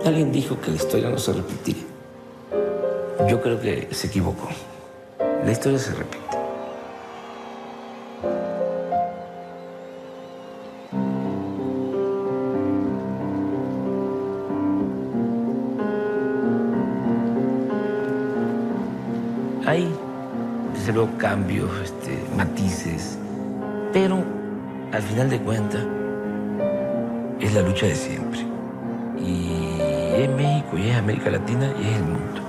Alguien dijo que la historia no se repetiría. Yo creo que se equivocó. La historia se repite. Hay, desde luego, cambios, matices, pero al final de cuentas es la lucha de siempre. Y es México, y es América Latina, y es el mundo.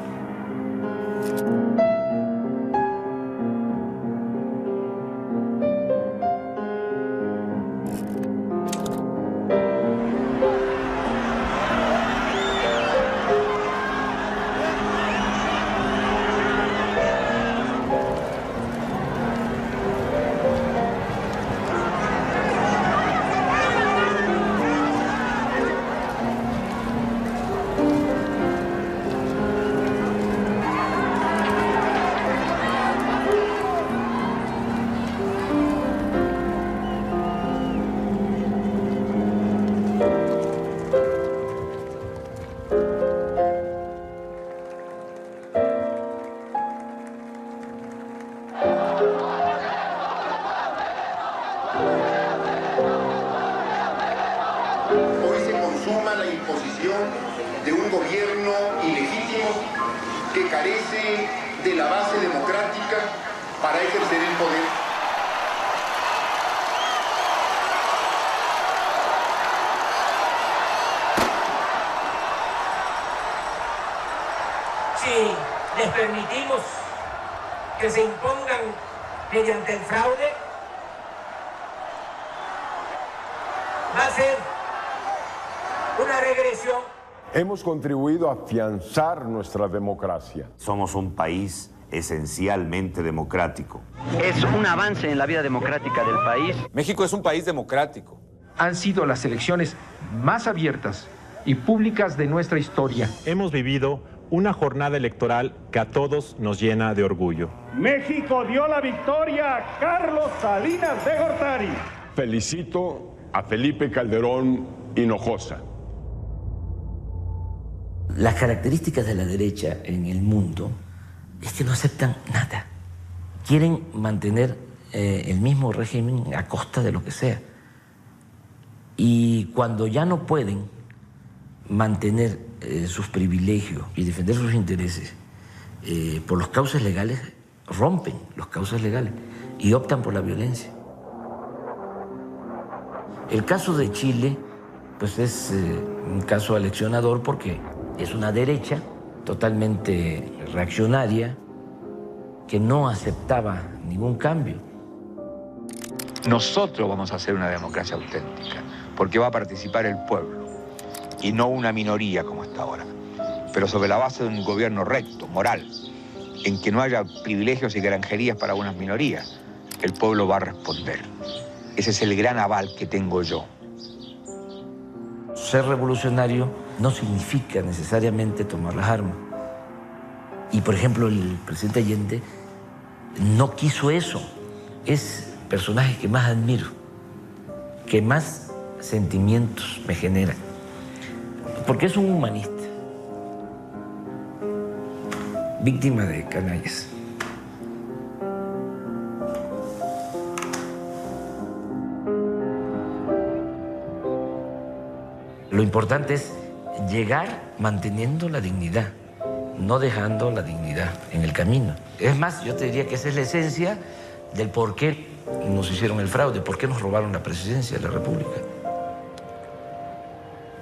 Hoy se consuma la imposición de un gobierno ilegítimo que carece de la base democrática para ejercer el poder. Si les permitimos que se impongan mediante el fraude, va a ser una regresión. Hemos contribuido a afianzar nuestra democracia. Somos un país esencialmente democrático. Es un avance en la vida democrática del país. México es un país democrático. Han sido las elecciones más abiertas y públicas de nuestra historia. Hemos vivido una jornada electoral que a todos nos llena de orgullo. México dio la victoria a Carlos Salinas de Gortari. Felicito a Felipe Calderón Hinojosa. Las características de la derecha en el mundo es que no aceptan nada. Quieren mantener el mismo régimen a costa de lo que sea. Y cuando ya no pueden mantener sus privilegios y defender sus intereses por los cauces legales, rompen los cauces legales y optan por la violencia. El caso de Chile, pues es un caso aleccionador porque es una derecha totalmente reaccionaria que no aceptaba ningún cambio. Nosotros vamos a hacer una democracia auténtica, porque va a participar el pueblo y no una minoría como hasta ahora, pero sobre la base de un gobierno recto, moral, en que no haya privilegios y granjerías para unas minorías. El pueblo va a responder. Ese es el gran aval que tengo yo. Ser revolucionario no significa necesariamente tomar las armas. Y, por ejemplo, el presidente Allende no quiso eso. Es el personaje que más admiro, que más sentimientos me genera, porque es un humanista, víctima de canallas. Lo importante es llegar manteniendo la dignidad, no dejando la dignidad en el camino. Es más, yo te diría que esa es la esencia del por qué nos hicieron el fraude, por qué nos robaron la presidencia de la República.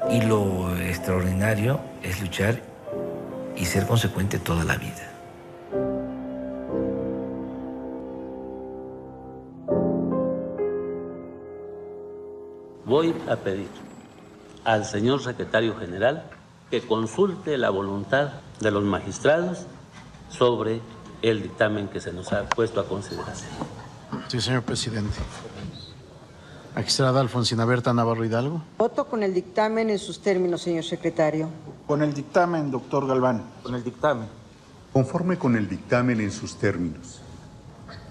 Y lo extraordinario es luchar y ser consecuente toda la vida. Voy a pedir al señor secretario general que consulte la voluntad de los magistrados sobre el dictamen que se nos ha puesto a consideración. Sí, señor presidente. Magistrada Alfonsina Berta Navarro Hidalgo. Voto con el dictamen en sus términos, señor secretario. Con el dictamen, doctor Galván. Con el dictamen. Conforme con el dictamen en sus términos.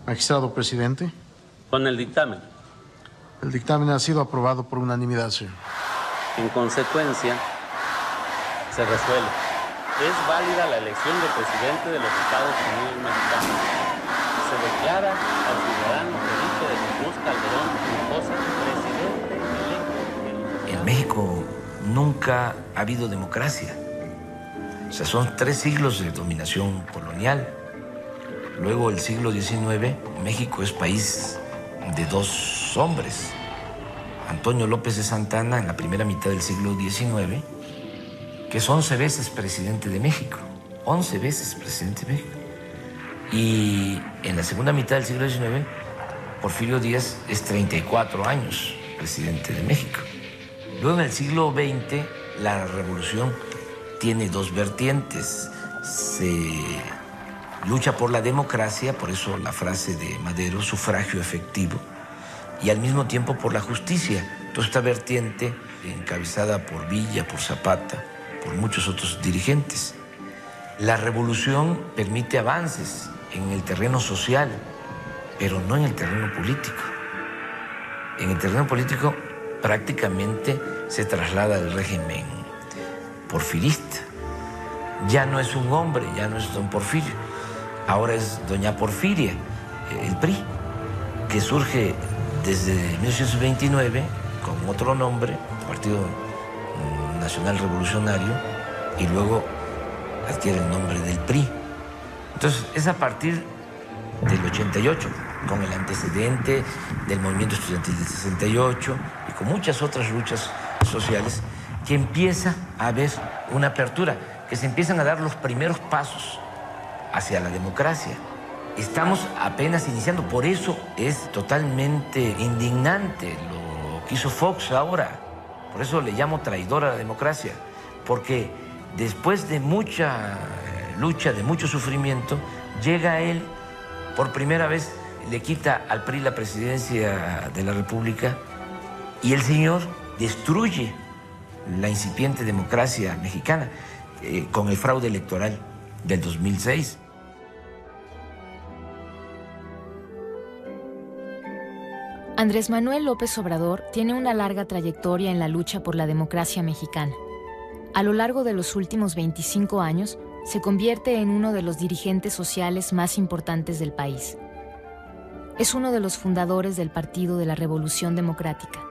Magistrado presidente. Con el dictamen. El dictamen ha sido aprobado por unanimidad, señor. En consecuencia, se resuelve. Es válida la elección del presidente de los Estados Unidos mexicanos. Se declara al ciudadano Felipe de Jesús Calderón Hinojosa presidente electo. En México nunca ha habido democracia. O sea, son 3 siglos de dominación colonial. Luego, el siglo XIX, México es país de 2 hombres. Antonio López de Santana, en la primera mitad del siglo XIX, que es 11 veces presidente de México. 11 veces presidente de México. Y en la segunda mitad del siglo XIX, Porfirio Díaz es 34 años presidente de México. Luego, en el siglo XX, la revolución tiene 2 vertientes. Se lucha por la democracia, por eso la frase de Madero, sufragio efectivo, y al mismo tiempo por la justicia. Toda esta vertiente encabezada por Villa, por Zapata, por muchos otros dirigentes. La revolución permite avances en el terreno social, pero no en el terreno político. En el terreno político prácticamente se traslada el régimen porfirista. Ya no es un hombre, ya no es don Porfirio, ahora es doña Porfiria, el PRI, que surge desde 1929 con otro nombre, Partido Nacional Revolucionario, y luego adquiere el nombre del PRI. Entonces, es a partir del 88, con el antecedente del movimiento estudiantil del 68 y con muchas otras luchas sociales, que empieza a haber una apertura, que se empiezan a dar los primeros pasos hacia la democracia. Estamos apenas iniciando, por eso es totalmente indignante lo que hizo Fox ahora. Por eso le llamo traidor a la democracia, porque después de mucha lucha, de mucho sufrimiento, llega él, por primera vez le quita al PRI la presidencia de la República y el señor destruye la incipiente democracia mexicana con el fraude electoral del 2006. Andrés Manuel López Obrador tiene una larga trayectoria en la lucha por la democracia mexicana. A lo largo de los últimos 25 años, se convierte en uno de los dirigentes sociales más importantes del país. Es uno de los fundadores del Partido de la Revolución Democrática.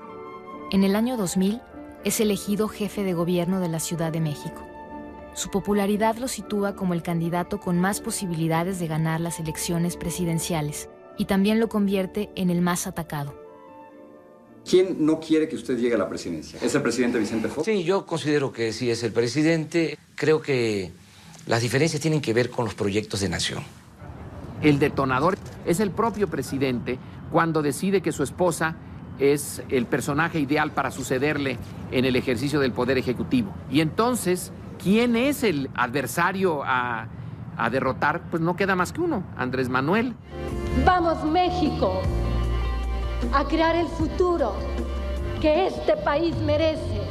En el año 2000, es elegido jefe de gobierno de la Ciudad de México. Su popularidad lo sitúa como el candidato con más posibilidades de ganar las elecciones presidenciales y también lo convierte en el más atacado. ¿Quién no quiere que usted llegue a la presidencia? ¿Es el presidente Vicente Fox? Sí, yo considero que sí es el presidente. Creo que las diferencias tienen que ver con los proyectos de nación. El detonador es el propio presidente cuando decide que su esposa es el personaje ideal para sucederle en el ejercicio del poder ejecutivo. Y entonces, ¿quién es el adversario a derrotar? Pues no queda más que uno, Andrés Manuel. Vamos, México, a crear el futuro que este país merece.